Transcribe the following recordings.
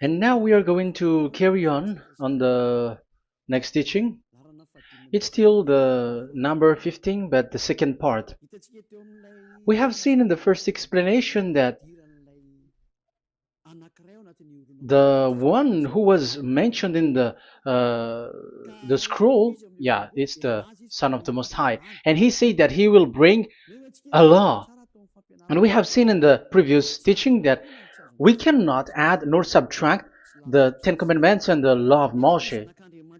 And now we are going to carry on the next teaching. It's still the number 15, but the second part. We have seen in the first explanation that the one who was mentioned in the scroll, yeah, it's the Son of the Most High, and he said that he will bring a law. And we have seen in the previous teaching that we cannot add nor subtract the Ten Commandments and the law of Moshe.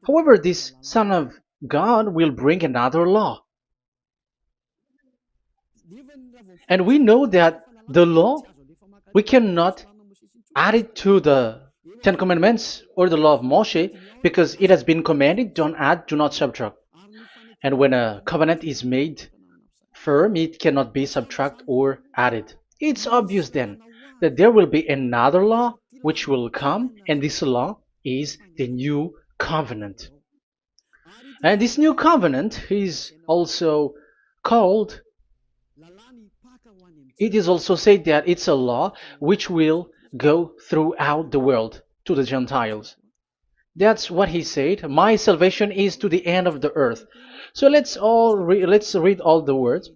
However, this Son of God will bring another law. And we know that the law, we cannot add it to the Ten Commandments or the law of Moshe because it has been commanded, don't add, do not subtract. And when a covenant is made firm, it cannot be subtracted or added. It's obvious then that there will be another law which will come, and this law is the new covenant. And this new covenant is also called, it is also said that it's a law which will go throughout the world to the Gentiles. That's what he said. My salvation is to the end of the earth. So let's read all the words.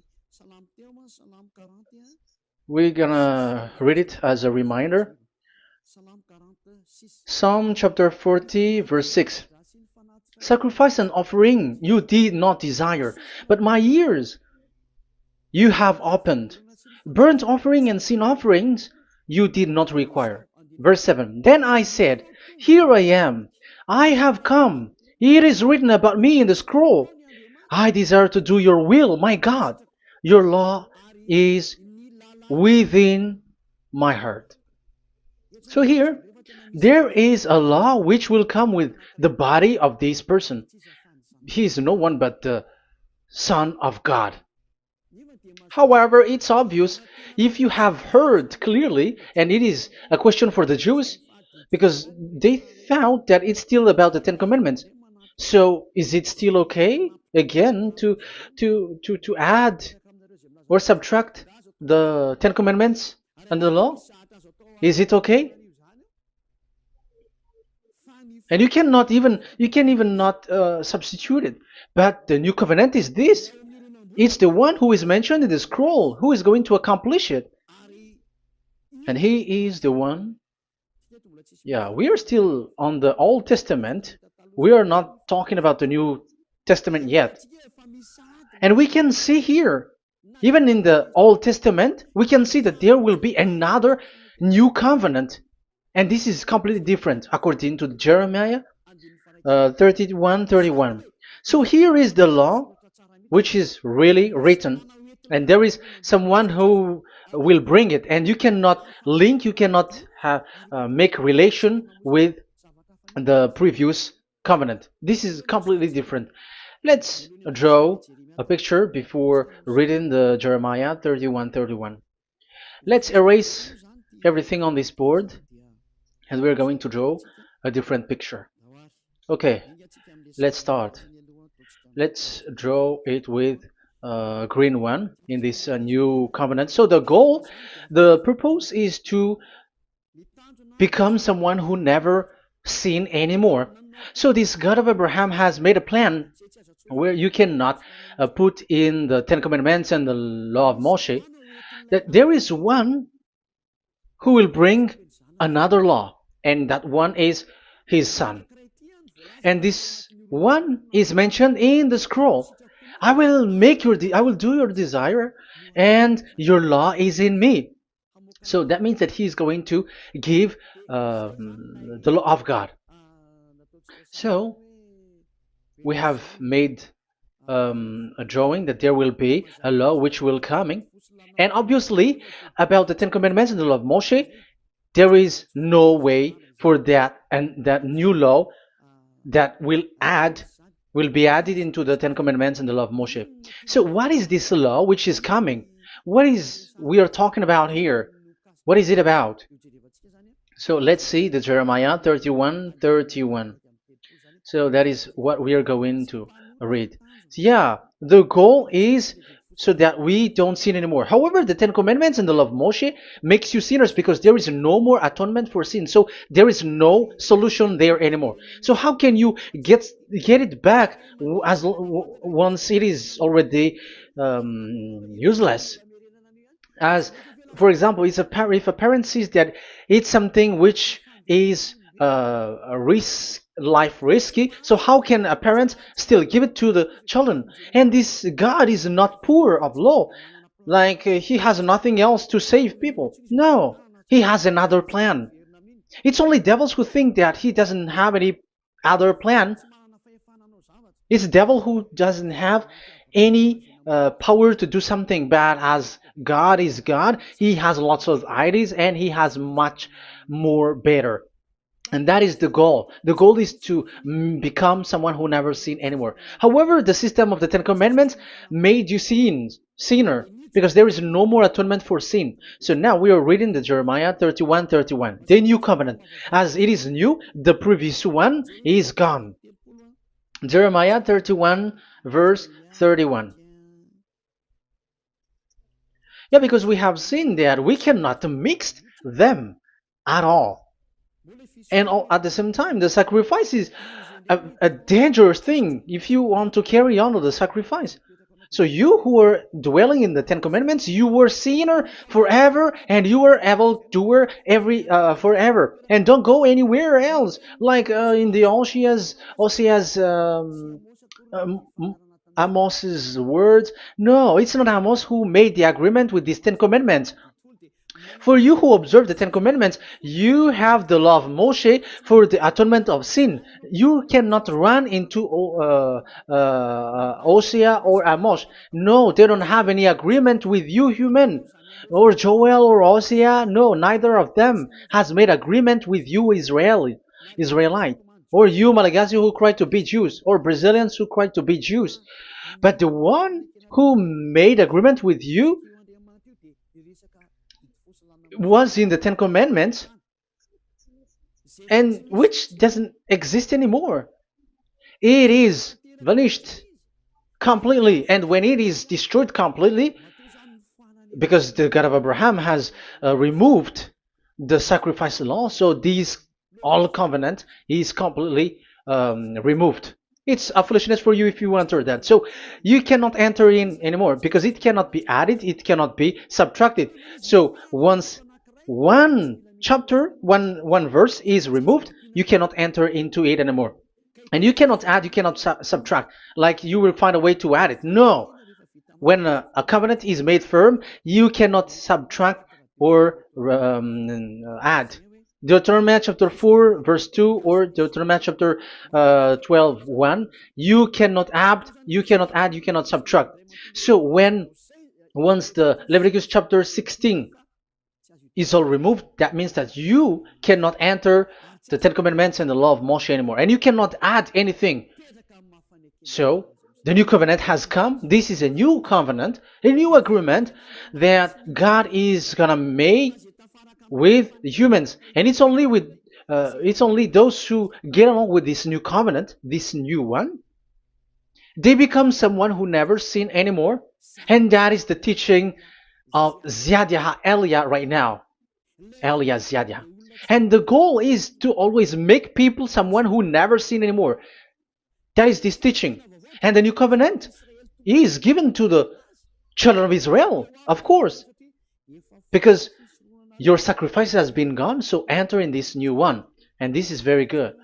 We're gonna read it as a reminder. Psalm chapter 40, verse 6. Sacrifice and offering you did not desire, but my ears you have opened. Burnt offering and sin offerings you did not require. Verse 7. Then I said, here I am. I have come. It is written about me in the scroll. I desire to do your will, my God. Your law is within my heart. So here, there is a law which will come with the body of this person. He is no one but the Son of God. However, it's obvious if you have heard clearly, and it is a question for the Jews, because they thought that it's still about the Ten Commandments. So is it still okay again to add or subtract the Ten Commandments and the law? Is it okay? And you can even not substitute it. But the new covenant is this. It's the one who is mentioned in the scroll who is going to accomplish it. And he is the one. Yeah, we are still on the Old Testament. We are not talking about the New Testament yet. And we can see here, even in the Old Testament, we can see that there will be another new covenant. And this is completely different according to Jeremiah 31:31. So here is the law which is really written, and there is someone who will bring it, and you cannot link, you cannot make relation with the previous covenant. This is completely different. Let's draw a picture before reading the Jeremiah 31:31. Let's erase everything on this board, and we're going to draw a different picture. Okay, let's start. Let's draw it with a green one in this new covenant. So the purpose is to become someone who never sin anymore. So this God of Abraham has made a plan where you cannot put in the Ten Commandments and the law of Moshe, that there is one who will bring another law, and that one is his son. And this one is mentioned in the scroll. I will do your desire, and your law is in me. So that means that he is going to give the law of God. So we have made a drawing that there will be a law which will coming, and obviously about the Ten Commandments and the law of Moshe, there is no way for that and that new law that will be added into the Ten Commandments and the law of Moshe. So what is this law which is coming? What is we are talking about here? What is it about? So let's see the Jeremiah 31:31. So that is what we are going to read. So yeah, the goal is so that we don't sin anymore. However, the Ten Commandments and the law of Moshe makes you sinners because there is no more atonement for sin. So there is no solution there anymore. So how can you get it back once it is already useless? As for example, if a parent sees that it's something which is a risk life risky, so how can a parent still give it to the children? And this God is not poor of law, like he has nothing else to save people. No, he has another plan. It's only devils who think that he doesn't have any other plan. It's the devil who doesn't have any power to do something bad. As God is God, he has lots of ideas and he has much more better. And that is the goal. The goal is to become someone who never sin anymore. However, the system of the Ten Commandments made you sinner, because there is no more atonement for sin. So now we are reading the Jeremiah 31:31, the new covenant. As it is new, the previous one is gone. Jeremiah 31 verse 31. Yeah, because we have seen that we cannot mix them at all. And at the same time, the sacrifice is a dangerous thing if you want to carry on with the sacrifice. So you who were dwelling in the Ten Commandments, you were sinner forever, and you were evil doer forever, and don't go anywhere else. Like in the Osea's Amos's words. No, it's not Amos who made the agreement with these Ten Commandments. For you who observe the Ten Commandments, you have the law of Moshe for the atonement of sin. You cannot run into Osea or Amos. No, they don't have any agreement with you, human. Or Joel or Osea. No, neither of them has made agreement with you, Israelite. Or you, Malagasy, who cry to be Jews. Or Brazilians who cry to be Jews. But the one who made agreement with you was in the Ten Commandments, and which doesn't exist anymore. It is vanished completely, and when it is destroyed completely, because the God of Abraham has removed the sacrifice law, so this all covenant is completely removed. It's a foolishness for you if you enter that. So you cannot enter in anymore because it cannot be added, it cannot be subtracted. So once one chapter, one verse is removed, you cannot enter into it anymore. And you cannot add, you cannot subtract. Like you will find a way to add it. No. When a covenant is made firm, you cannot subtract or add. Deuteronomy chapter 4 verse 2 or Deuteronomy chapter 12 1, you cannot add, you cannot subtract. So once the Leviticus chapter 16 is all removed, that means that you cannot enter the Ten Commandments and the law of Moshe anymore, and you cannot add anything. So the new covenant has come. This is a new covenant, a new agreement that God is gonna make with humans, and it's only those who get along with this new covenant, this new one, they become someone who never sin anymore, and that is the teaching of YAH Elia right now, Elias YAH. And the goal is to always make people someone who never sin anymore. That is this teaching, and the new covenant is given to the children of Israel, of course, because your sacrifice has been gone, so enter in this new one. And this is very good.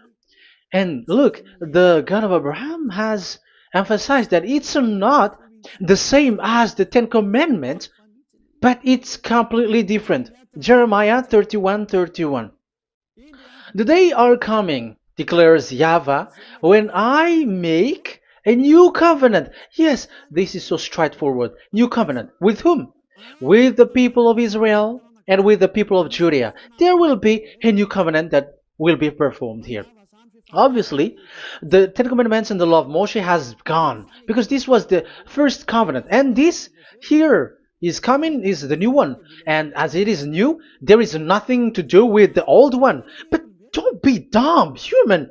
And look, the God of Abraham has emphasized that it's not the same as the Ten Commandments, but it's completely different. Jeremiah 31:31. The day are coming, declares YAHVAH, when I make a new covenant. Yes, this is so straightforward. New covenant. With whom? With the people of Israel and with the people of Judea. There will be a new covenant that will be performed here. Obviously, the Ten Commandments and the law of Moshe has gone, because this was the first covenant, and this here is coming, is the new one. And as it is new, there is nothing to do with the old one. But don't be dumb, human.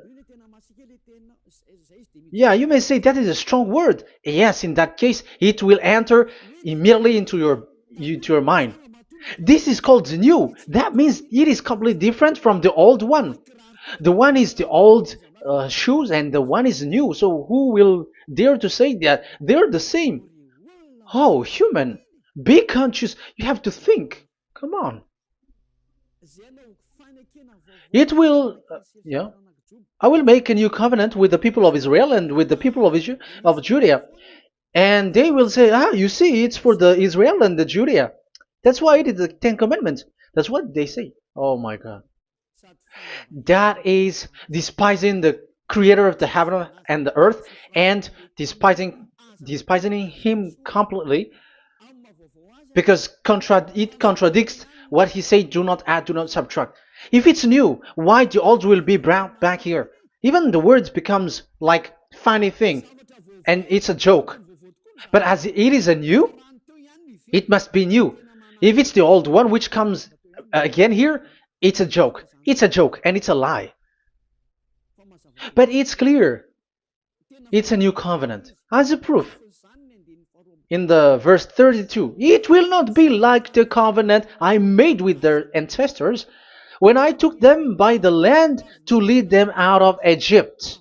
Yeah, you may say that is a strong word. Yes, in that case, it will enter immediately into your mind. This is called new. That means it is completely different from the old one. The one is the old shoes and the one is new. So who will dare to say that they're the same? Oh, human, be conscious. You have to think. Come on. It will, yeah. I will make a new covenant with the people of Israel and with the people of Judea. And they will say, ah, you see, it's for the Israel and the Judea. That's why it is the Ten Commandments. That's what they say. Oh my God. That is despising the creator of the heaven and the earth and despising him completely because it contradicts what he said, do not add, do not subtract. If it's new, why the old will be brought back here? Even the words becomes like funny thing and it's a joke. But as it is a new, it must be new. If it's the old one which comes again here, it's a joke. It's a joke and it's a lie. But it's clear. It's a new covenant. As a proof, in the verse 32, it will not be like the covenant I made with their ancestors when I took them by the land to lead them out of Egypt.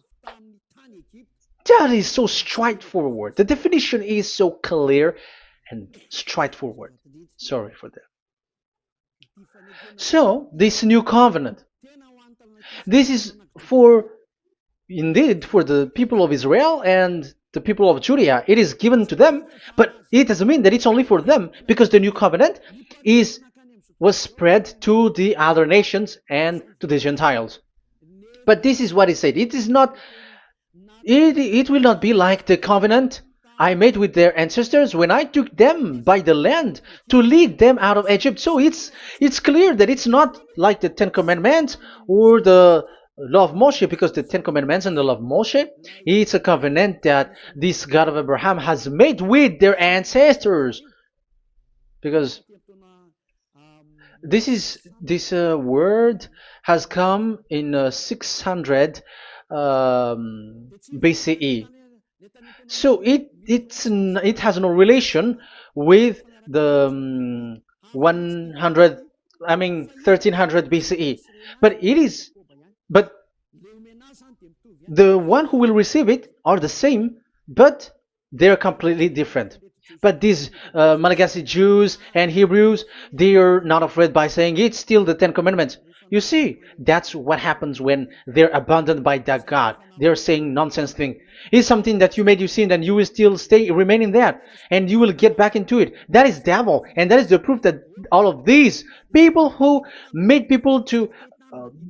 That is so straightforward. The definition is so clear and straightforward. Sorry for that. So, this new covenant, this is indeed for the people of Israel and the people of Judea. It is given to them, but it doesn't mean that it's only for them, because the new covenant was spread to the other nations and to the Gentiles. But this is what it said. It will not be like the covenant I made with their ancestors when I took them by the land to lead them out of Egypt. So it's clear that it's not like the Ten Commandments or the law of Moshe, because the Ten Commandments and the law of Moshe, it's a covenant that this God of Abraham has made with their ancestors. Because this word has come in 600 BCE. So it has no relation with the 1300 BCE. But the one who will receive it are the same, but they're completely different. But these Malagasy Jews and Hebrews, they are not afraid by saying it's still the Ten Commandments. You see, that's what happens when they're abandoned by that God. They're saying nonsense thing. It's something that you made you sin, and you will still remain in that, and you will get back into it. That is devil, and that is the proof that all of these people who made people to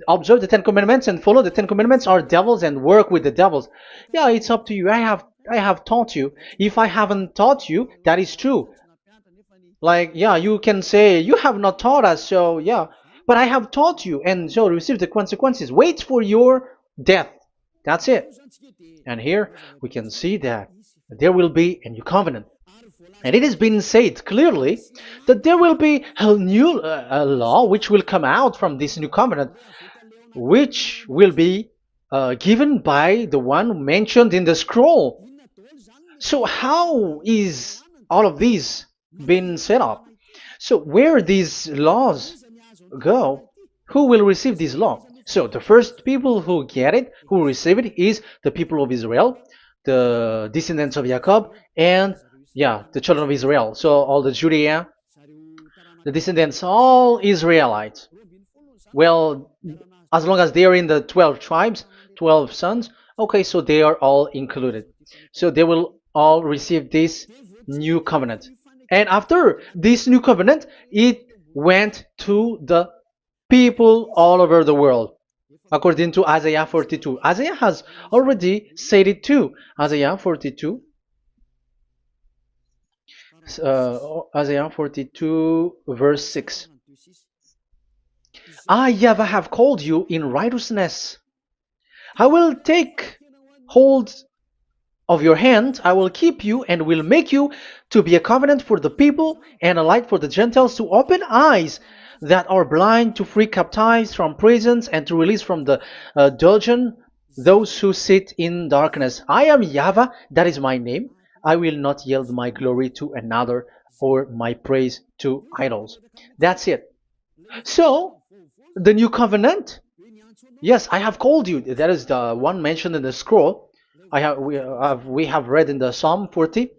observe the Ten Commandments and follow the Ten Commandments are devils and work with the devils. Yeah, it's up to you. I have taught you. If I haven't taught you, that is true. Like, yeah, you can say you have not taught us, so yeah. But I have taught you, and so receive the consequences. Wait for your death. That's it. And here we can see that there will be a new covenant. And it has been said clearly that there will be a new law which will come out from this new covenant, which will be given by the one mentioned in the scroll. So how is all of these been set up? So where these laws go, who will receive this law? So the first people who get it, who receive it, is the people of Israel, the descendants of Jacob, and yeah, the children of Israel. So all the Judea, the descendants, all Israelites. Well, as long as they are in the 12 tribes, 12 sons, okay, so they are all included. So they will all receive this new covenant. And after this new covenant, it went to the people all over the world, according to Isaiah 42. Isaiah has already said it too. Isaiah 42. Isaiah 42 verse 6. I, YAHVAH, have called you in righteousness. I will take hold of your hand, I will keep you and will make you to be a covenant for the people and a light for the Gentiles, to open eyes that are blind, to free captives from prisons, and to release from the dungeon those who sit in darkness. I am YAHVAH, that is my name. I will not yield my glory to another or my praise to idols. That's it. So, the new covenant, yes, I have called you. That is the one mentioned in the scroll. We have read in the Psalm 40,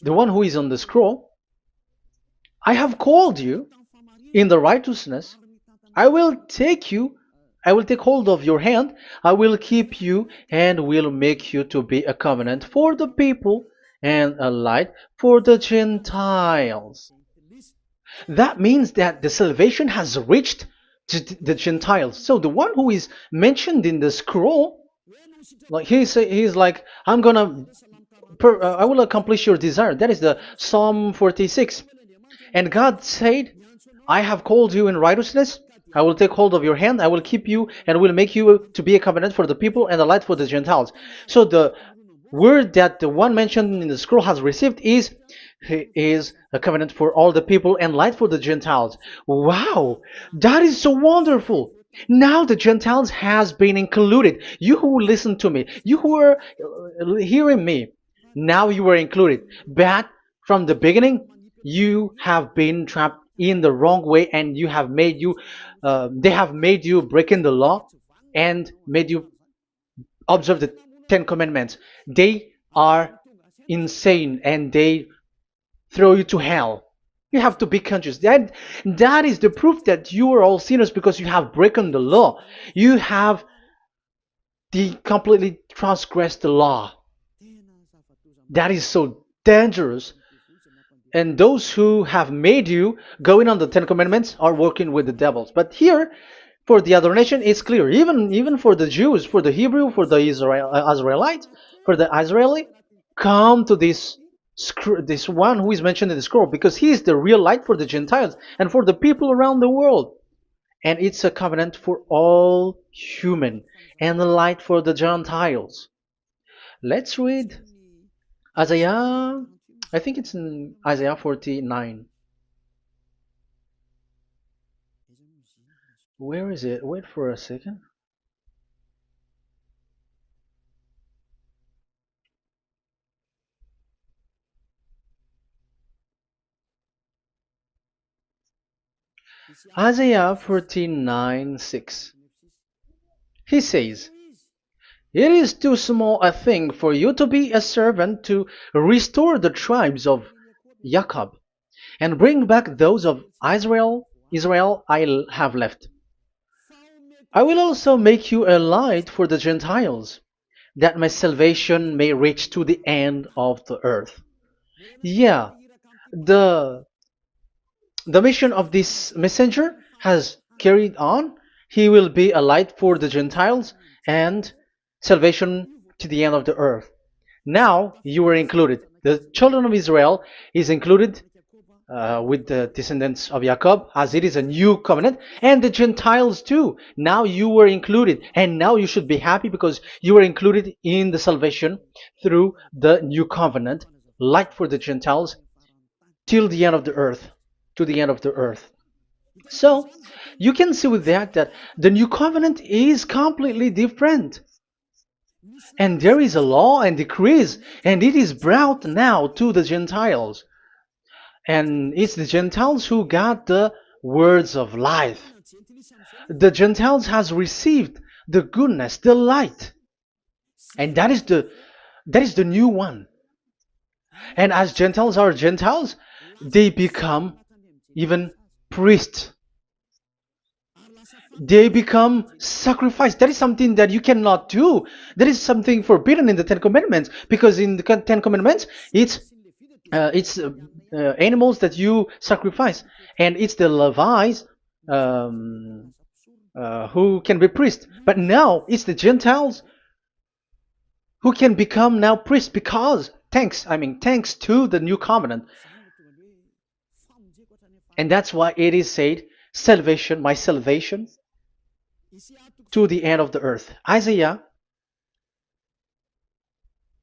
the one who is on the scroll. I have called you in the righteousness. I will take you, I will take hold of your hand, I will keep you, and will make you to be a covenant for the people and a light for the Gentiles. That means that the salvation has reached to the Gentiles. So the one who is mentioned in the scroll, like he's like, I will accomplish your desire. That is the Psalm 46. And God said, I have called you in righteousness. I will take hold of your hand. I will keep you and will make you to be a covenant for the people and a light for the Gentiles. So the word that the one mentioned in the scroll has received is he is a covenant for all the people and light for the Gentiles. Wow, that is so wonderful. Now the Gentiles has been included. You who listen to me, you who are hearing me, now you are included. But from the beginning, you have been trapped in the wrong way, and they have made you breaking the law and made you observe the Ten Commandments. They are insane and they throw you to hell. You have to be conscious. That is the proof that you are all sinners because you have broken the law. You have completely transgressed the law. That is so dangerous. And those who have made you going on the Ten Commandments are working with the devils. But here, for the other nation, it's clear. Even for the Jews, for the Hebrew, for the Israelites, for the Israeli, come to this one who is mentioned in the scroll, because he is the real light for the Gentiles and for the people around the world. And it's a covenant for all human and the light for the Gentiles. Let's read Isaiah. I think it's in Isaiah 49. Where is it? Wait for a second. Isaiah 49:6. He says, it is too small a thing for you to be a servant to restore the tribes of Jacob and bring back those of Israel I have left. I will also make you a light for the Gentiles, that my salvation may reach to the end of the earth. Yeah, the the mission of this messenger has carried on. He will be a light for the Gentiles and salvation to the end of the earth. Now you are included. The children of Israel is included with the descendants of Jacob, as it is a new covenant, and the Gentiles too. Now you were included, and now you should be happy because you were included in the salvation through the new covenant, light for the Gentiles, till the end of the earth, to the end of the earth. So you can see with that the new covenant is completely different. And there is a law and decrees, and it is brought now to the Gentiles. And it's the Gentiles who got the words of life. The Gentiles has received the goodness, the light. And that is the new one. And as Gentiles are Gentiles, they become even priests. They become sacrificed. That is something that you cannot do. That is something forbidden in the Ten Commandments, because in the Ten Commandments, it's animals that you sacrifice, and it's the Levites um, who can be priests. But now it's the Gentiles who can become now priests, because thanks to the new covenant. And that's why it is said, salvation, my salvation, to the end of the earth. Isaiah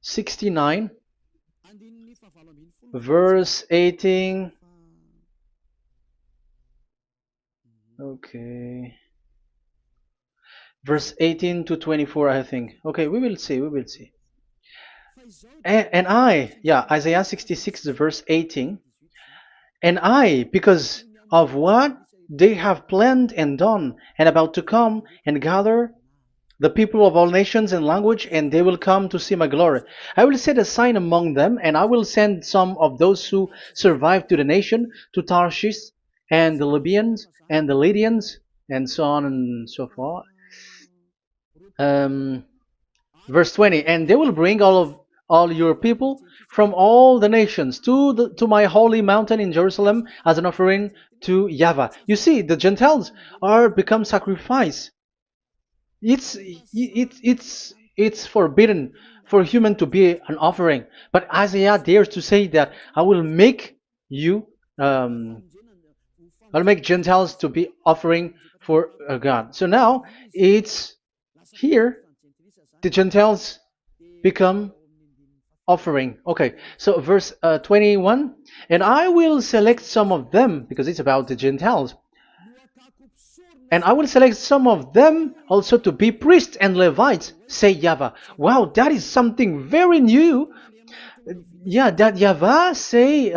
69, verse 18. Okay. verse 18 to 24, I think. Okay, we will see, we will see. And Isaiah 66, verse 18. And I, because of what they have planned and done, and about to come and gather the people of all nations and language, and they will come to see my glory. I will set a sign among them, and I will send some of those who survive to the nation, to Tarshish, and the Libyans, and the Lydians, and so on and so forth. Um, Verse 20, and they will bring all your people from all the nations to my holy mountain in Jerusalem as an offering to YAHVAH. You see, the Gentiles are become sacrifice. It's forbidden for human to be an offering, but Isaiah dares to say that I will make you I'll make Gentiles to be offering for God. So now it's here the Gentiles become offering. Okay, so verse 21, and I will select some of them, because it's about the Gentiles, and I will select some of them also to be priests and Levites, say YAHVAH. Wow, that is something very new. Yeah, that YAHVAH say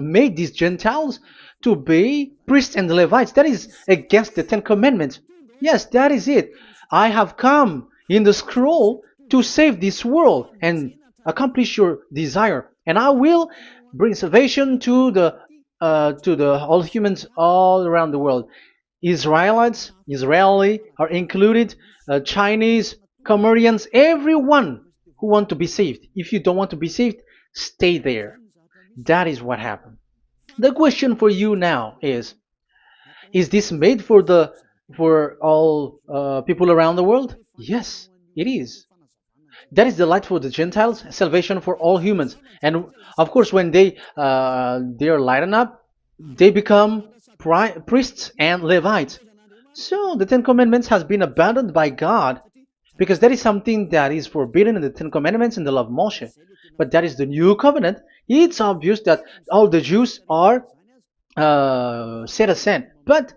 made these Gentiles to be priests and Levites. That is against the Ten Commandments. Yes, that is it. I have come in the scroll to save this world and accomplish your desire, and I will bring salvation to the all humans all around the world. Israeli are included, Chinese, Comorians, everyone who want to be saved. If you don't want to be saved, stay there. That is what happened. The question for you now is this made for all people around the world? Yes, it is. That is the light for the Gentiles, salvation for all humans. And of course, when they are lightened up, they become priests and Levites. So the Ten Commandments has been abandoned by God, because that is something that is forbidden in the Ten Commandments and the law of Moshe. But that is the new covenant. It's obvious that all the Jews are set aside. But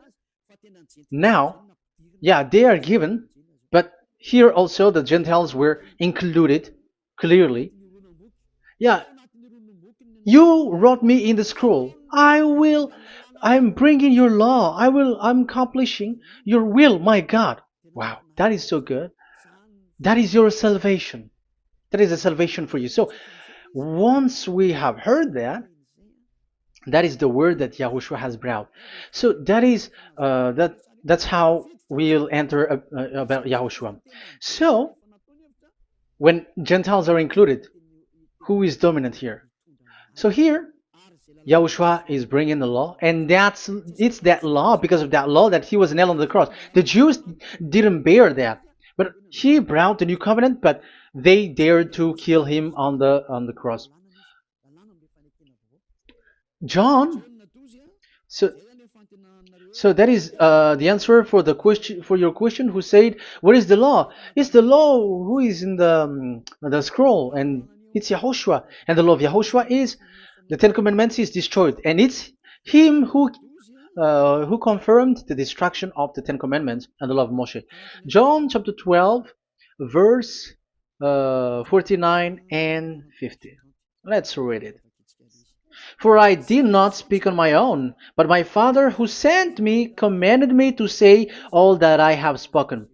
now, yeah, they are given, but here also the Gentiles were included clearly. Yeah, you wrote me in the scroll. I'm bringing your law. I'm accomplishing your will, my God. Wow, that is so good. That is your salvation. That is a salvation for you. So once we have heard that, that is the word that Yahushua has brought. So that's how we'll enter about Yahushua. So when Gentiles are included, who is dominant here? So here, Yahushua is bringing the law, and it's that law, because of that law, that he was nailed on the cross. The Jews didn't bear that, but he brought the new covenant, but they dared to kill him on the cross. John, so so that is the answer for the question, for your question. Who said, "What is the law?" It's the law who is in the scroll, and it's Yahushua. And the law of Yahushua is the Ten Commandments is destroyed, and it's him who confirmed the destruction of the Ten Commandments and the law of Moshe. John chapter 12, verse 49 and 50. Let's read it. For I did not speak on my own, but my Father who sent me commanded me to say all that I have spoken.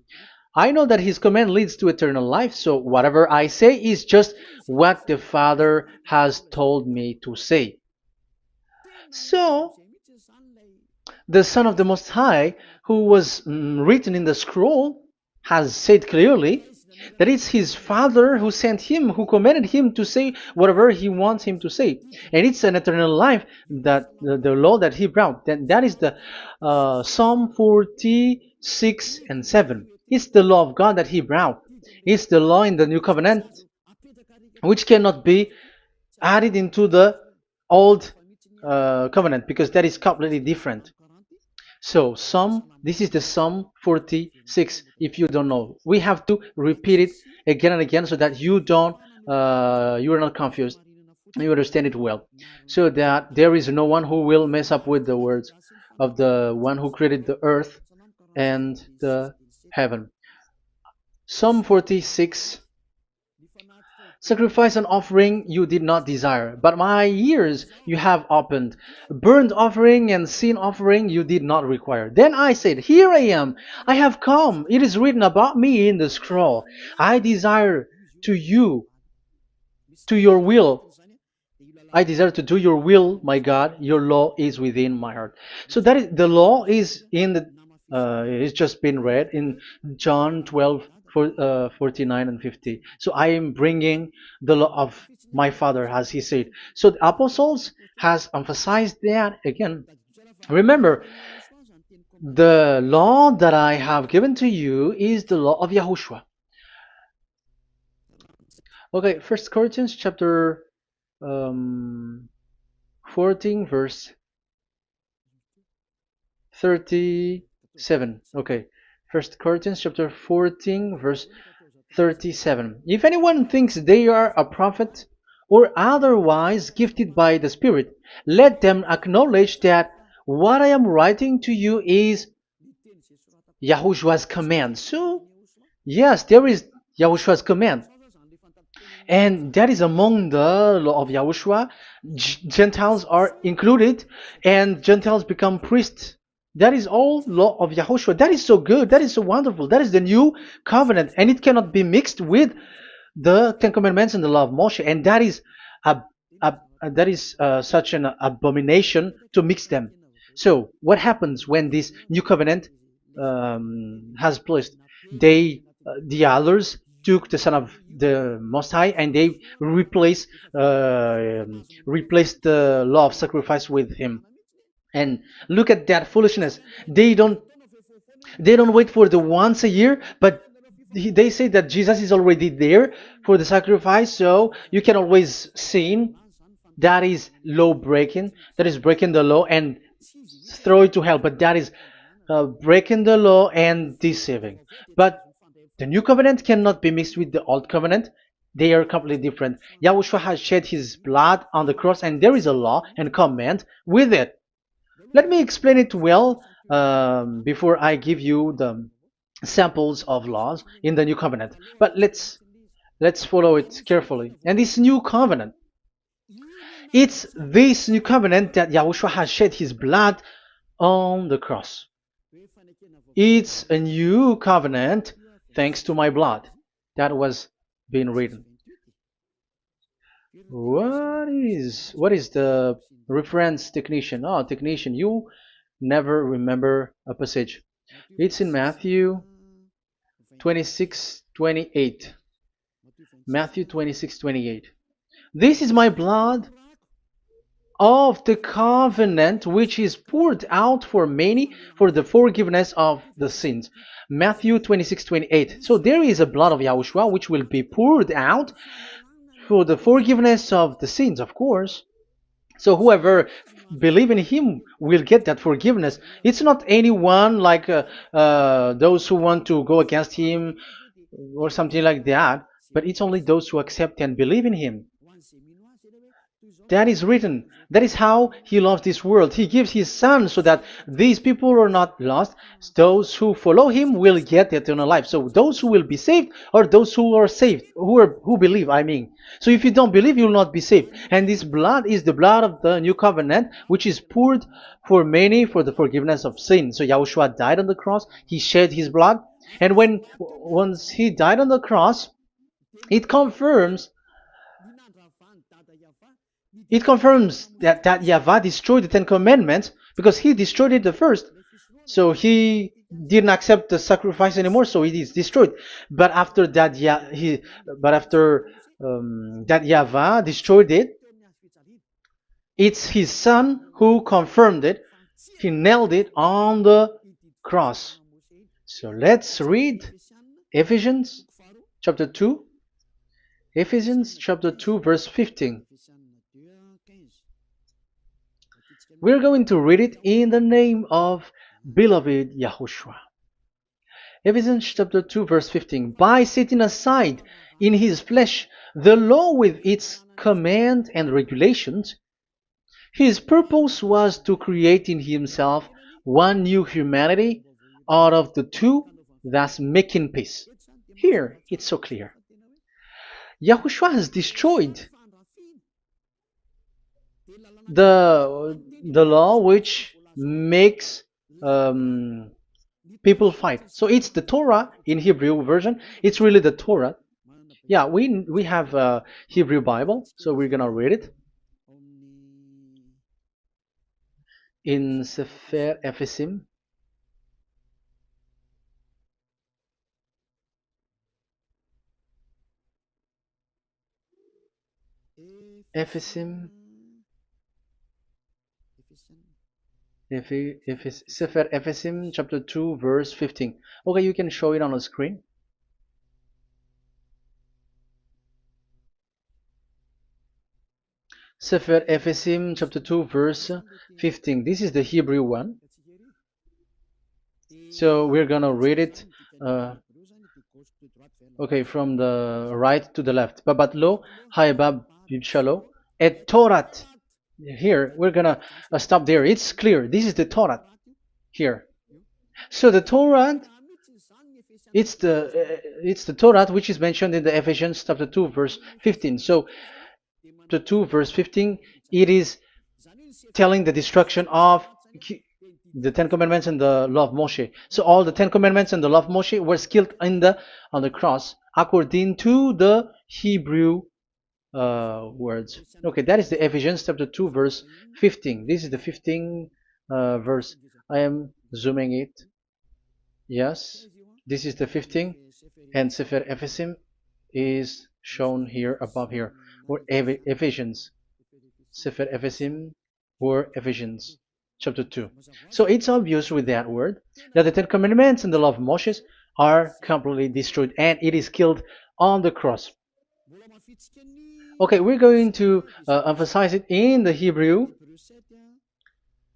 I know that his command leads to eternal life, so whatever I say is just what the Father has told me to say. So, the Son of the Most High, who was written in the scroll, has said clearly that it's his Father who sent him, who commanded him to say whatever he wants him to say. And it's an eternal life, that the law that he brought. That is the Psalm 46 and 7. It's the law of God that he brought. It's the law in the new covenant, which cannot be added into the old covenant, because that is completely different. So this is the Psalm 46. If you don't know, we have to repeat it again and again, so that you are not confused. You understand it well, so that there is no one who will mess up with the words of the one who created the earth and the heaven. Psalm 46. Sacrifice and offering you did not desire, but my ears you have opened. Burnt offering and sin offering you did not require. Then I said, here I am, I have come. It is written about me in the scroll. I desire to you, to your will. I desire to do your will, my God. Your law is within my heart. So that is the law is in the. It's just been read in John 12, 49 and 50. So I am bringing the law of my Father, as he said. So the apostles has emphasized that again. Remember, the law that I have given to you is the law of YAHOSHUAH. Okay, First Corinthians chapter 14 verse 37. Okay, First Corinthians chapter 14 verse 37. If anyone thinks they are a prophet or otherwise gifted by the Spirit, let them acknowledge that what I am writing to you is Yahushua's command. So, yes, there is Yahushua's command. And that is among the law of Yahushua. Gentiles are included, and Gentiles become priests. That is all law of Yahushua. That is so good. That is so wonderful. That is the new covenant, and it cannot be mixed with the Ten Commandments and the law of Moshe. And that is such an abomination to mix them. So, what happens when this new covenant has placed? The others took the Son of the Most High and they replaced the law of sacrifice with him. And look at that foolishness. They don't wait for the once a year, but they say that Jesus is already there for the sacrifice, so you can always sin. That is law breaking. That is breaking the law and throw it to hell. But that is breaking the law and deceiving. But the new covenant cannot be mixed with the old covenant. They are completely different. Yahushua has shed his blood on the cross, and there is a law and command with it. Let me explain it well before I give you the samples of laws in the new covenant. But let's follow it carefully. And this new covenant, it's this new covenant that Yahushua has shed his blood on the cross. It's a new covenant thanks to my blood. That was being written. What is the reference technician? Oh, technician, you never remember a passage. It's in Matthew 26:28. Matthew 26:28. This is my blood of the covenant which is poured out for many for the forgiveness of the sins. Matthew 26:28. So there is a blood of Yahushua which will be poured out for the forgiveness of the sins, of course. So whoever believe in him will get that forgiveness. It's not anyone like those who want to go against him or something like that, but it's only those who accept and believe in him. That is written. That is how he loves this world. He gives his son so that these people are not lost. Those who follow him will get eternal life. So those who will be saved are those who are saved, who believe, I mean. So if you don't believe, you will not be saved. And this blood is the blood of the new covenant, which is poured for many for the forgiveness of sin. So Yahushua died on the cross. He shed his blood. And once he died on the cross, it confirms that YAHVAH destroyed the Ten Commandments because he destroyed it the first. So he didn't accept the sacrifice anymore, so it is destroyed. But after that, that YAHVAH destroyed it, it's his son who confirmed it. He nailed it on the cross. So let's read Ephesians chapter 2. Ephesians chapter 2 verse 15. We're going to read it in the name of beloved Yahushua. Ephesians chapter 2 verse 15. By setting aside in his flesh the law with its command and regulations, his purpose was to create in himself one new humanity out of the two, thus making peace. Here, it's so clear. Yahushua has destroyed the law which makes people fight. So it's the Torah in Hebrew version. It's really the Torah. Yeah, we have a Hebrew Bible, so we're gonna read it in Sefer Ephesim. Ephesim. Sefer Ephesim chapter 2 verse 15. Okay, you can show it on the screen. Sefer Ephesim chapter 2 verse 15. This is the Hebrew one. So we're gonna read it okay, from the right to the left. Babat lo haibab shalo et Torat. Here we're gonna stop there. It's clear. This is the Torah here. So the Torah, it's the Torah which is mentioned in the Ephesians chapter 2 verse 15. So chapter 2 verse 15, it is telling the destruction of the Ten Commandments and the law of Moshe. So all the Ten Commandments and the law of Moshe were killed on the cross according to the Hebrew words. Okay, that is the Ephesians chapter 2 verse 15. This is the 15 verse. I am zooming it. Yes, this is the 15, and Sefer Ephesim is shown here above here, or Ephesians. Sefer Ephesim or Ephesians chapter 2. So it's obvious with that word that the Ten Commandments and the law of Moses are completely destroyed, and it is killed on the cross. Okay, we're going to emphasize it in the Hebrew.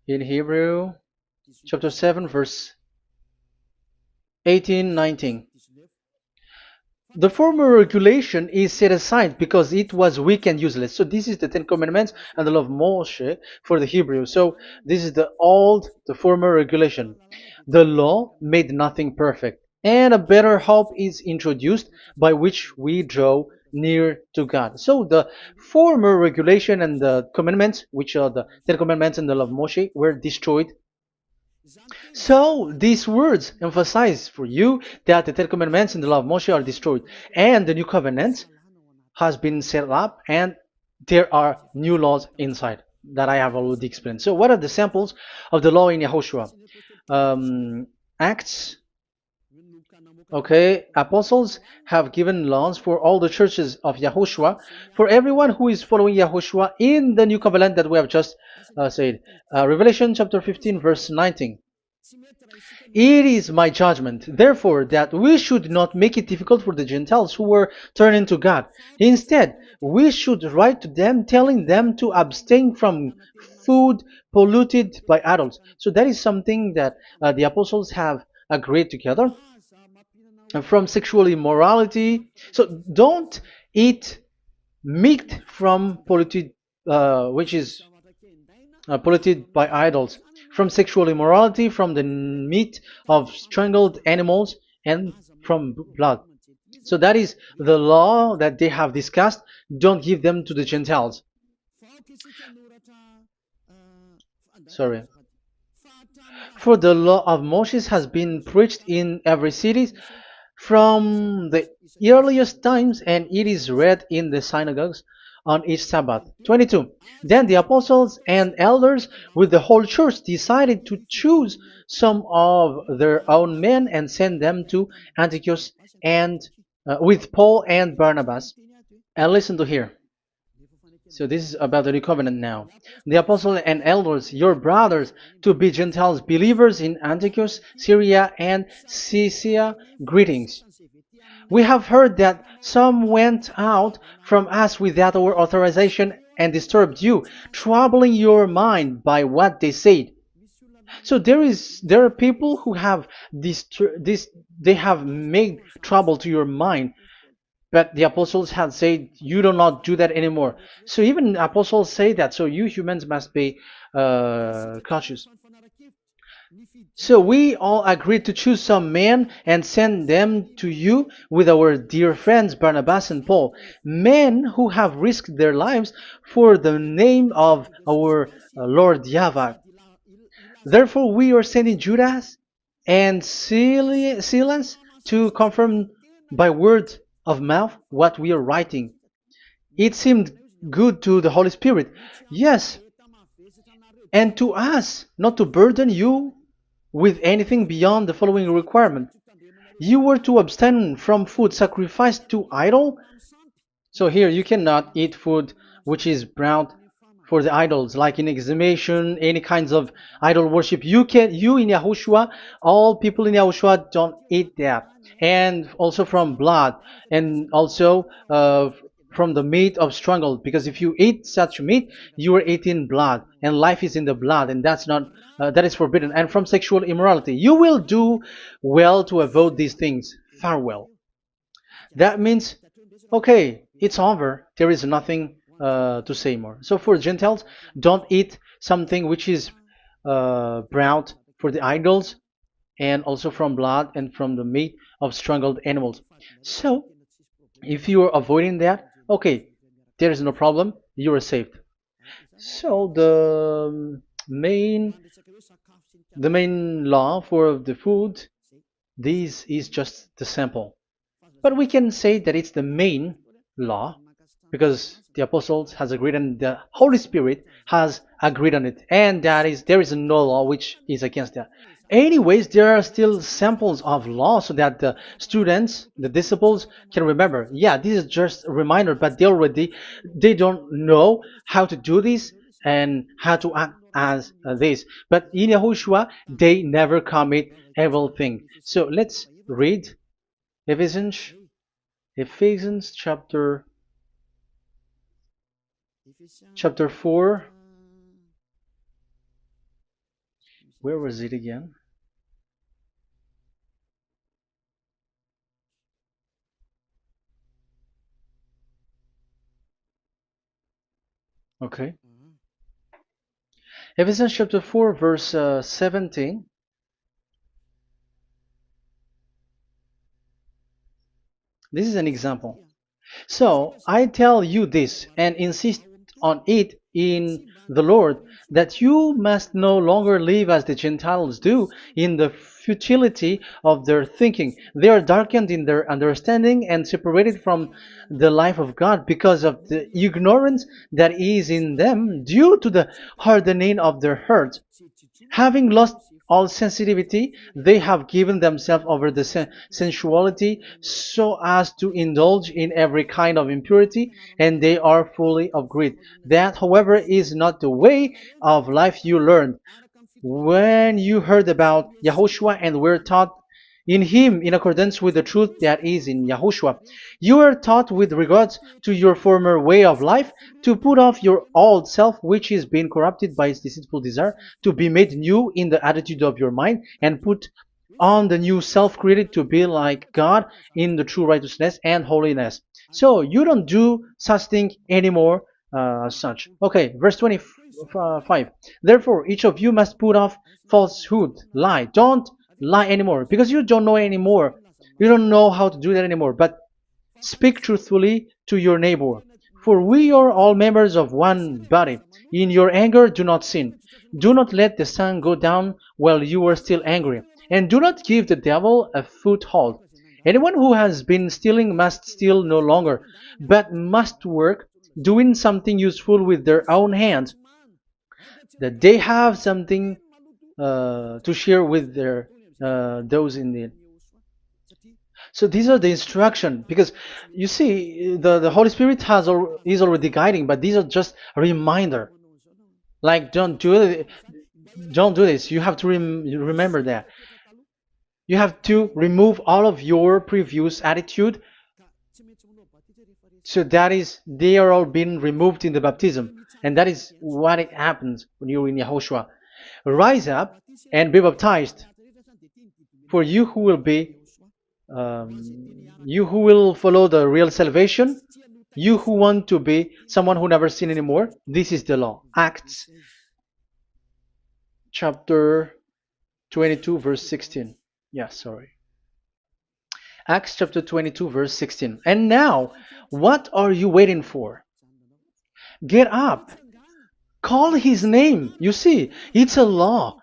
In Hebrew chapter 7 verse 18, 19. The former regulation is set aside because it was weak and useless. So this is the Ten Commandments and the law of Moshe for the Hebrew. So this is the former regulation. The law made nothing perfect, and a better hope is introduced by which we draw near to God. So the former regulation and the commandments, which are the Ten Commandments and the law of Moshe, were destroyed. So these words emphasize for you that the Ten Commandments and the law of Moshe are destroyed, and the new covenant has been set up, and there are new laws inside that I have already explained. So what are the samples of the law in Yahushua? Acts. Okay, apostles have given laws for all the churches of Yahushua, for everyone who is following Yahushua in the new covenant that we have just said. Revelation chapter 15 verse 19. It is my judgment, therefore, that we should not make it difficult for the Gentiles who were turning to God. Instead, we should write to them telling them to abstain from food polluted by idols. So that is something that the apostles have agreed together. And from sexual immorality. So don't eat meat from polluted, which is polluted by idols, from sexual immorality, from the meat of strangled animals, and from blood. So that is the law that they have discussed. Don't give them to the Gentiles. Sorry. For the law of Moses has been preached in every city from the earliest times, and it is read in the synagogues on each Sabbath. 22. Then the apostles and elders with the whole church decided to choose some of their own men and send them to Antioch and with Paul and Barnabas. And listen to here. So this is about the new covenant now. The apostles and elders, your brothers, to be Gentiles believers in Antioch, Syria, and Cilicia, greetings. We have heard that some went out from us without our authorization and disturbed you, troubling your mind by what they said. So there are people who have they have made trouble to your mind, but the apostles had said you do not do that anymore. So even apostles say that. So you humans must be cautious. So we all agreed to choose some men and send them to you with our dear friends Barnabas and Paul, men who have risked their lives for the name of our Lord YAHVAH. Therefore we are sending Judas and Silas to confirm by word of mouth what we are writing. It seemed good to the Holy Spirit, yes, and to us, not to burden you with anything beyond the following requirement. You were to abstain from food sacrificed to idol. So here you cannot eat food which is brought for the idols, like in exhumation, any kinds of idol worship. You in Yahushua, all people in Yahushua don't eat that. And also from blood, and also from the meat of strangled, because if you eat such meat, you are eating blood, and life is in the blood, and that's not that is forbidden. And from sexual immorality, you will do well to avoid these things. Farewell. That means, okay, it's over. There is nothing to say more. So for Gentiles, don't eat something which is brought for the idols, and also from blood and from the meat of strangled animals. So if you are avoiding that, okay, there is no problem. You are saved. So the main law for the food, this is just the sample. But we can say that it's the main law because the apostles has agreed and the Holy Spirit has agreed on it, and that is there is no law which is against that. Anyways, there are still samples of law so that the students, the disciples, can remember. Yeah, this is just a reminder, but they don't know how to do this and how to act as this. But in Yahushua, they never commit evil thing. So let's read Ephesians, Ephesians chapter 4. Where was it again? Okay. Ephesians chapter 4, verse 17. This is an example. So I tell you this and insist on it in the Lord, that you must no longer live as the Gentiles do in the futility of their thinking. They are darkened in their understanding and separated from the life of God because of the ignorance that is in them due to the hardening of their hearts. Having lost all sensitivity, they have given themselves over to sensuality so as to indulge in every kind of impurity, and they are fully of greed. That, however, is not the way of life you learned when you heard about Yahushua and were taught in him in accordance with the truth that is in Yahushua. You were taught with regards to your former way of life to put off your old self, which is being corrupted by its deceitful desire, to be made new in the attitude of your mind, and put on the new self created to be like God in the true righteousness and holiness. So you don't do such thing anymore. Such. Okay, verse 25. Therefore, each of you must put off falsehood, lie. Don't lie anymore because you don't know anymore. You don't know how to do that anymore. But speak truthfully to your neighbor. For we are all members of one body. In your anger, do not sin. Do not let the sun go down while you are still angry. And do not give the devil a foothold. Anyone who has been stealing must steal no longer, but must work, doing something useful with their own hands, that they have something to share with their those in need. So these are the instruction because you see the Holy Spirit is already guiding, but these are just a reminder. Like don't do this. You have to remember that. You have to remove all of your previous attitude. So that is they are all being removed in the baptism, and that is what it happens when you're in Yahushua. Rise up and be baptized, for you who will follow the real salvation, you who want to be someone who never sin anymore. This is the law. Acts chapter 22 verse 16. Yeah, sorry. Acts chapter 22 verse 16. And now, what are you waiting for? Get up. Call his name. You see, it's a law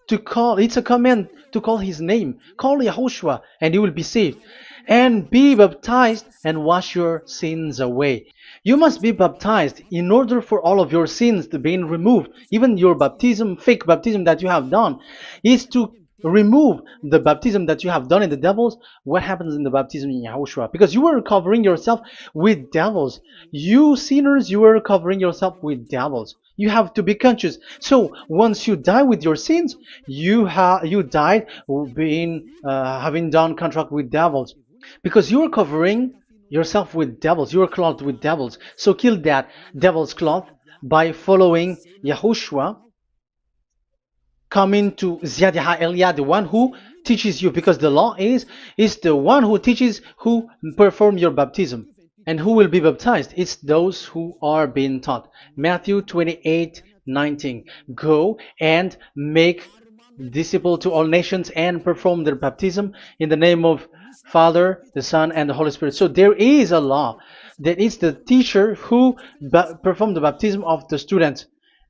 to call, it's a command to call his name. Call Yahushua and you will be saved. And be baptized and wash your sins away. You must be baptized in order for all of your sins to be removed. Even your baptism, fake baptism that you have done, is to remove the baptism that you have done in the devils. What happens in the baptism in Yahushua? Because you were covering yourself with devils. You sinners, you were covering yourself with devils. You have to be conscious. So once you die with your sins, you died being having done contract with devils, because you are covering yourself with devils. You are clothed with devils. So kill that devil's cloth by following Yahushua, coming to Ziad Elia, the one who teaches you, because the law is the one who teaches who perform your baptism. And who will be baptized? It's those who are being taught. Matthew 28:19. Go and make disciple to all nations and perform their baptism in the name of Father, the Son, and the Holy Spirit. So there is a law that is the teacher who perform the baptism of the students.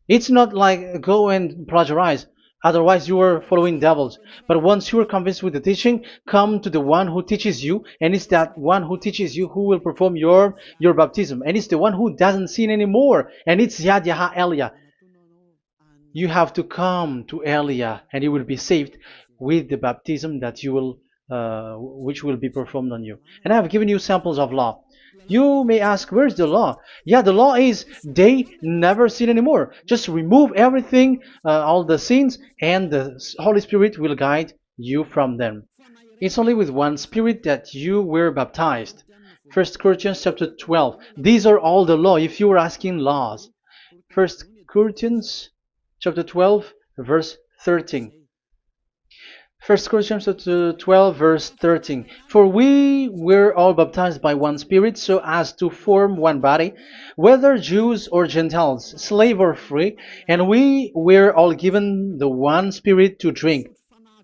It's not like go and plagiarize. Otherwise, you are following devils. But once you are convinced with the teaching, come to the one who teaches you, and it's that one who teaches you who will perform your baptism. And it's the one who doesn't sin anymore. And it's Yad Yah Elia. You have to come to Elia, and you will be saved with the baptism that you will, which will be performed on you. And I have given you samples of law. You may ask, where's the law? Yeah, the law is they never sin anymore. Just remove everything, all the sins, and the Holy Spirit will guide you from them. It's only with one Spirit that you were baptized. 1 Corinthians chapter 12. These are all the law, if you were asking laws. 1 Corinthians chapter 12, verse 13. 1 Corinthians chapter 12, verse 13. For we were all baptized by one Spirit, so as to form one body, whether Jews or Gentiles, slave or free, and we were all given the one Spirit to drink.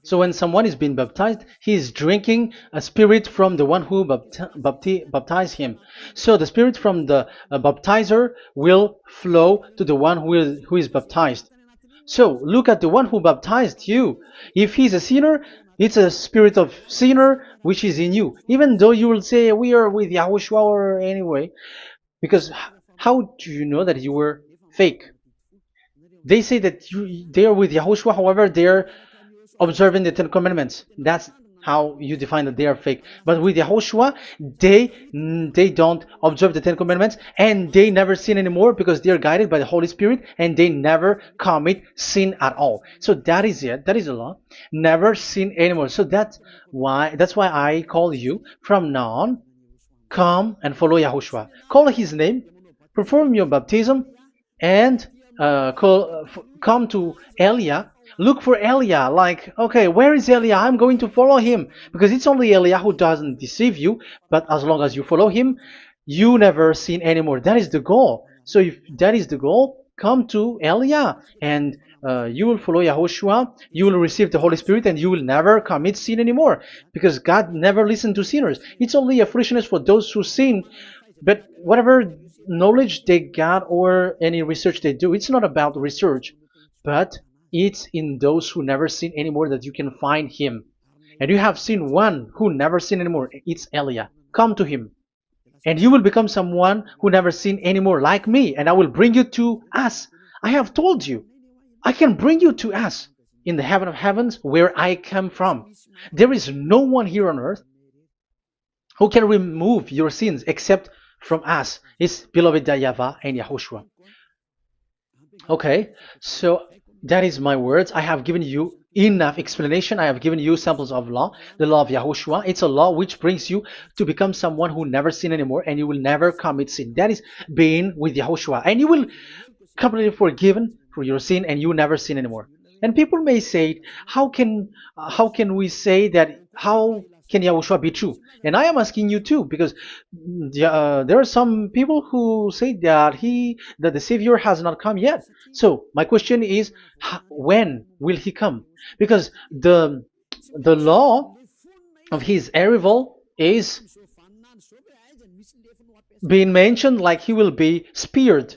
So when someone is being baptized, he is drinking a spirit from the one who baptized him. So the spirit from the baptizer will flow to the one who is baptized. So look at the one who baptized you. If he's a sinner, it's a spirit of sinner which is in you. Even though you will say we are with YAHOSHUAH or anyway, because how do you know that you were fake? They say that they are with YAHOSHUAH, however, they're observing the Ten Commandments. That's how you define that they are fake. But with YAHOSHUAH, they don't observe the Ten Commandments, and they never sin anymore because they are guided by the Holy Spirit, and they never commit sin at all. So that is it. That is the law. Never sin anymore. So that's why I call you from now on. Come and follow YAHOSHUAH. Call his name, perform your baptism, and come to Elia. Look for Elia, like, okay, where is Elia? I'm going to follow him, because it's only Elia who doesn't deceive you. But as long as you follow him, you never sin anymore. That is the goal. So if that is the goal, come to Elia, and you will follow YAHOSHUAH. You will receive the Holy Spirit, and you will never commit sin anymore, because God never listened to sinners. It's only a foolishness for those who sin. But whatever knowledge they got or any research they do, it's not about research, but it's in those who never sin anymore that you can find him. And you have seen one who never sin anymore. It's Elia. Come to him, and you will become someone who never sin anymore, like me, and I will bring you to us. I have told you, I can bring you to us in the heaven of heavens, where I come from. There is no one here on earth who can remove your sins except from us. It's beloved YAHVAH and YAHOSHUAH. Okay, so that is my words. I have given you enough explanation. I have given you samples of law, the law of YAHOSHUAH. It's a law which brings you to become someone who never sin anymore, and you will never commit sin. That is being with YAHOSHUAH, and you will completely forgiven for your sin, and you never sin anymore. And people may say, how can we say that? How can Yahushua be true? And I am asking you too, because there are some people who say that the Savior has not come yet. So my question is, when will he come? Because the law of his arrival is being mentioned like he will be speared.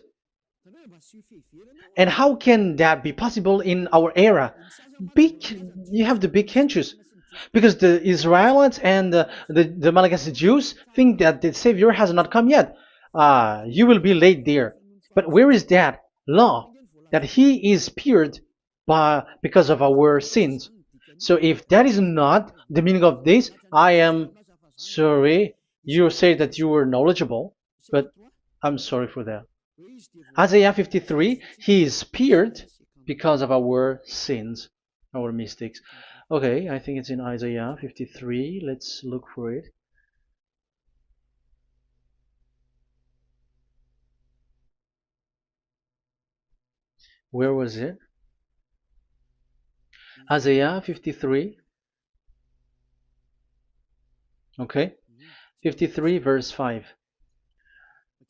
And how can that be possible in our era? You have to be conscious, because the Israelites and the Malagasy Jews think that the Savior has not come yet. You will be late there. But where is that law that he is speared because of our sins? So if that is not the meaning of this, I am sorry. You say that you were knowledgeable, but I'm sorry for that. Isaiah 53, he is speared because of our sins, our mistakes. Okay, I think it's in Isaiah 53. Let's look for it. Where was it? Isaiah 53. Okay, 53 verse 5.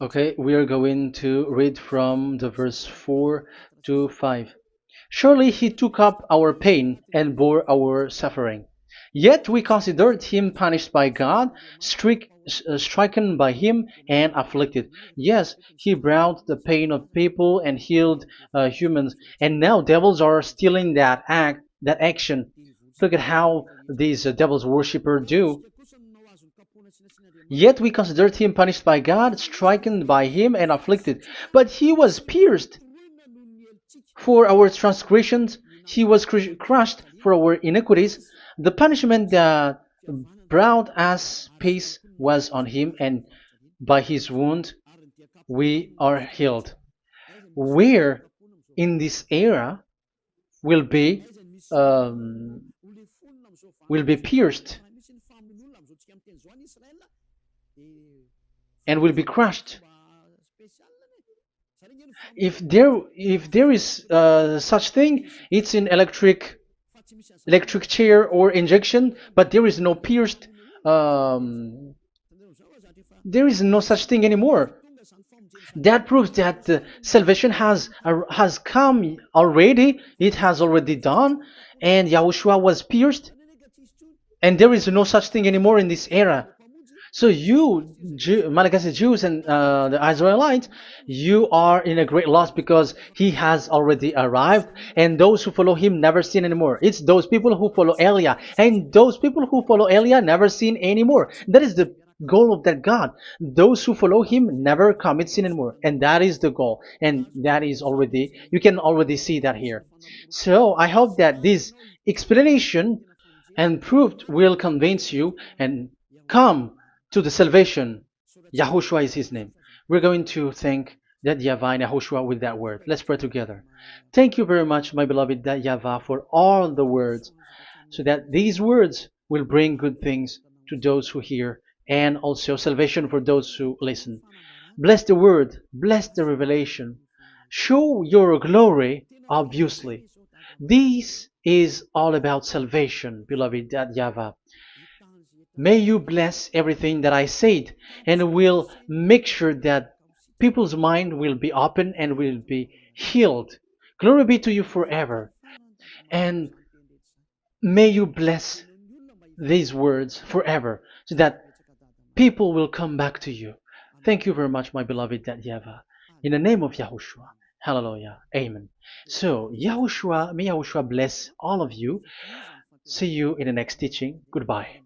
Okay, we are going to read from the verse 4 to 5. Surely he took up our pain and bore our suffering. Yet we considered him punished by God, stricken by him, and afflicted. Yes, he brought the pain of people and healed humans. And now devils are stealing that action. Look at how these devils worshippers do. Yet we considered him punished by God, stricken by him, and afflicted. But he was pierced for our transgressions, he was crushed for our iniquities. The punishment that brought us peace was on him, and by his wound we are healed. Where in this era will be um, will be pierced and will be crushed? If there is such thing, it's in electric chair or injection, but there is no pierced. Um, there is no such thing anymore. That proves that salvation has come already. It has already done, and Yahushua was pierced, and there is no such thing anymore in this era. So you, Malagasy Jews and the Israelites, you are in a great loss, because he has already arrived, and those who follow him never sin anymore. It's those people who follow Elia, and those people who follow Elia never sin anymore. That is the goal of that God. Those who follow him never commit sin anymore, and that is the goal. And that is already, you can already see that here. So I hope that this explanation and proof will convince you and come to the salvation. Yahushua is his name. We're going to thank that Yahvah and Yahushua with that word. Let's pray together. Thank you very much, my beloved that Yahvah, for all the words, so that these words will bring good things to those who hear, and also salvation for those who listen. Bless the word, bless the revelation. Show your glory, obviously. This is all about salvation, beloved that Yahvah. May you bless everything that I said, and will make sure that people's mind will be open and will be healed. Glory be to you forever. And may you bless these words forever, so that people will come back to you. Thank you very much, my beloved Yahvah. In the name of Yahushua. Hallelujah. Amen. So, Yahushua, may Yahushua bless all of you. See you in the next teaching. Goodbye.